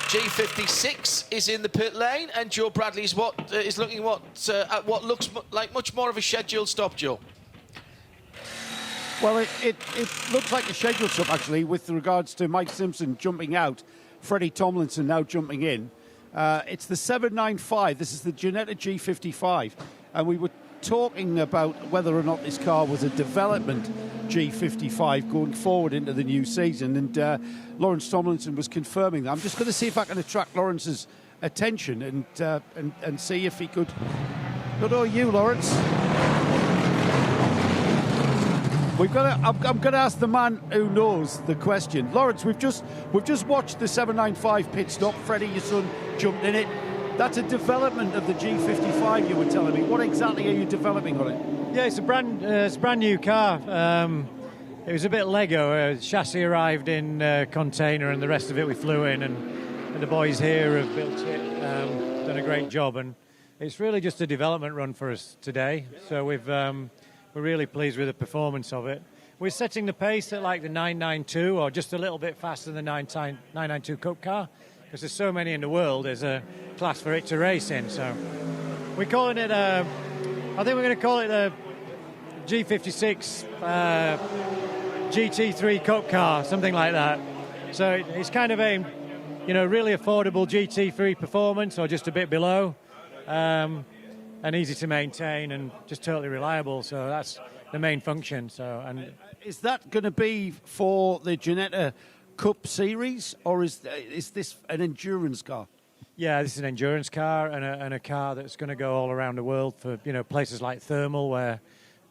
G56 is in the pit lane, and Joe Bradley is looking at what looks like much more of a scheduled stop, Joe. Well, it looks like a scheduled stop, actually, with regards to Mike Simpson jumping out, Freddie Tomlinson now jumping in. It's the 795. This is the Ginetta G55. And we were talking about whether or not this car was a development G55 going forward into the new season. And Lawrence Tomlinson was confirming that. I'm just going to see if I can attract Lawrence's attention and see if he could... Good on you, Lawrence. I'm going to ask the man who knows the question. Lawrence, we've just watched the 795 pit stop. Freddie, your son, jumped in it. That's a development of the G55, you were telling me. What exactly are you developing on it? Yeah, it's a brand new car. It was a bit Lego. Chassis arrived in container, and the rest of it we flew in. And the boys here have built it, done a great job. And it's really just a development run for us today. So we're really pleased with the performance of it. We're setting the pace at like the 992, or just a little bit faster than the 992 Cup car, because there's so many in the world. There's a class for it to race in. So we're calling it, I think we're going to call it the G56 GT3 Cup car, something like that. So it's kind of aimed, really affordable GT3 performance, or just a bit below. And easy to maintain and just totally reliable, so that's the main function. So, and is that going to be for the Ginetta Cup series, or is this an endurance car? Yeah, this is an endurance car and a car that's going to go all around the world for places like Thermal, where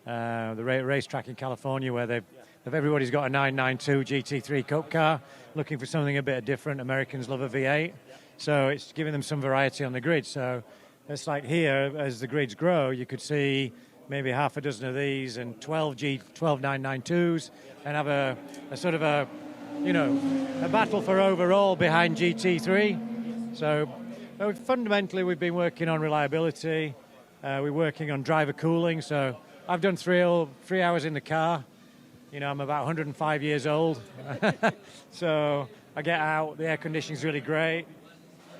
the racetrack in California, where everybody's got a 992 GT3 Cup car, looking for something a bit different. Americans love a V8, so it's giving them some variety on the grid. So it's like here, as the grids grow, you could see maybe half a dozen of these and 12 992s, and have a sort of a battle for overall behind GT3. So fundamentally, we've been working on reliability. We're working on driver cooling. So I've done 3 hours in the car. I'm about 105 years old. So I get out, the air conditioning's really great.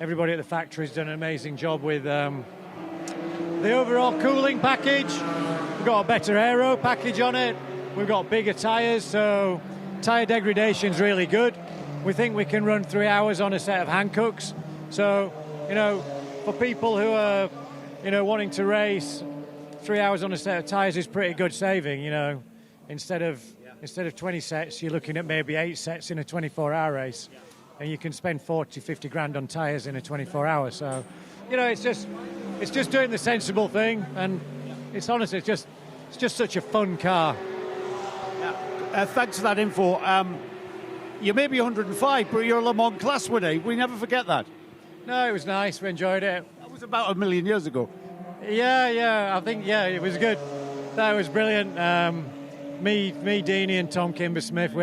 Everybody at the factory's done an amazing job with the overall cooling package. We've got a better aero package on it. We've got bigger tyres, so tyre degradation's really good. We think we can run 3 hours on a set of Hankooks. So, for people who are, wanting to race, 3 hours on a set of tyres is pretty good saving. Instead of 20 sets, you're looking at maybe 8 sets in a 24-hour race. And you can spend 40, 50 grand on tyres in a 24 hours. So, it's just doing the sensible thing, and it's honestly, it's just such a fun car. Thanks for that info. You may be 105, but you're a Le Mans class winner. We never forget that. No, it was nice. We enjoyed it. That was about 1 million years ago. Yeah. I think, it was good. That was brilliant. Me, Deanie, and Tom Kimber-Smith,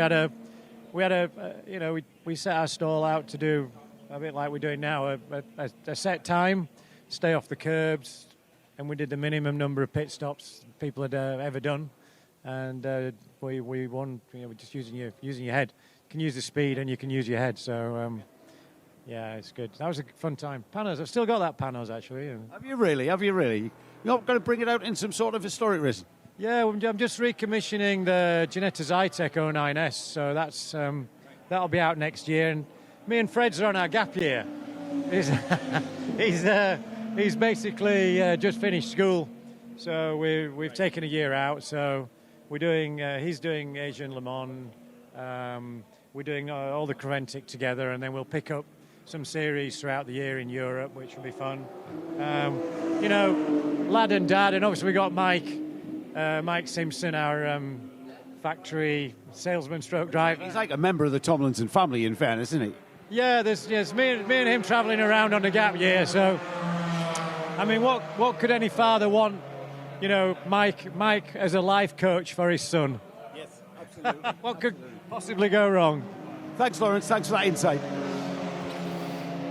we set our stall out to do a bit like we're doing now, a set time, stay off the curbs, and we did the minimum number of pit stops people had ever done, and we won. Just using your head. You can use the speed and you can use your head. So yeah, it's good. That was a fun time. Panos, I've still got that Panos actually. Have you really? You're not going to bring it out in some sort of historic race? Yeah, I'm just recommissioning the Ginetta Zytek 09S, so that's that'll be out next year. And me and Fred's are on our gap year. He's basically just finished school, so we've taken a year out. So we're doing. He's doing Asian Le Mans. We're doing all the Creventic together, and then we'll pick up some series throughout the year in Europe, which will be fun. Lad and Dad, and obviously we got Mike Simpson, our factory salesman stroke driver. He's like a member of the Tomlinson family, in fairness, isn't he? Yeah, there's me and him travelling around on the gap year. So, I mean, what could any father want? Mike as a life coach for his son. Yes, absolutely. What could possibly go wrong? Thanks, Lawrence. Thanks for that insight.